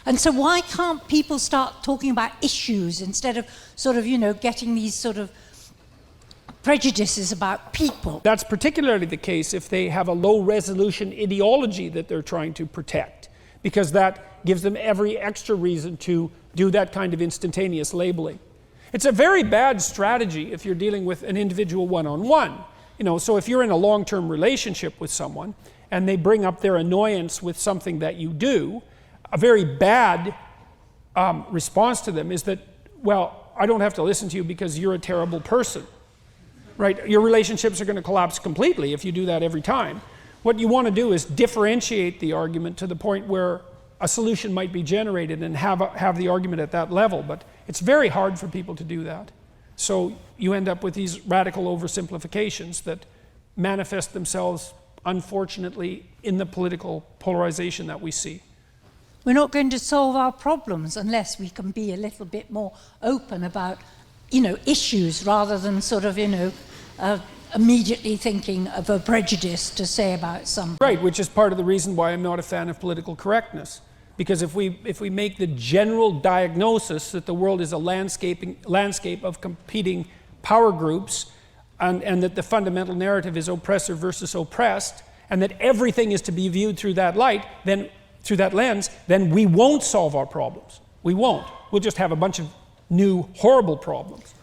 And so why can't people start talking about issues instead of sort of, getting these sort of prejudices about people? That's particularly the case if they have a low-resolution ideology that they're trying to protect, because that gives them every extra reason to do that kind of instantaneous labeling. It's a very bad strategy if you're dealing with an individual one-on-one. So if you're in a long-term relationship with someone and they bring up their annoyance with something that you do, a very bad response to them is that, well, I don't have to listen to you because you're a terrible person, right? Your relationships are going to collapse completely if you do that every time. What you want to do is differentiate the argument to the point where a solution might be generated and have the argument at that level, but it's very hard for people to do that. So you end up with these radical oversimplifications that manifest themselves, unfortunately, in the political polarization that we see. We're not going to solve our problems unless we can be a little bit more open about, issues rather than sort of, immediately thinking of a prejudice to say about something. Right, which is part of the reason why I'm not a fan of political correctness. Because if we make the general diagnosis that the world is a landscape of competing power groups, and that the fundamental narrative is oppressor versus oppressed, and that everything is to be viewed through that light, through that lens, then we won't solve our problems. We won't. We'll just have a bunch of new horrible problems.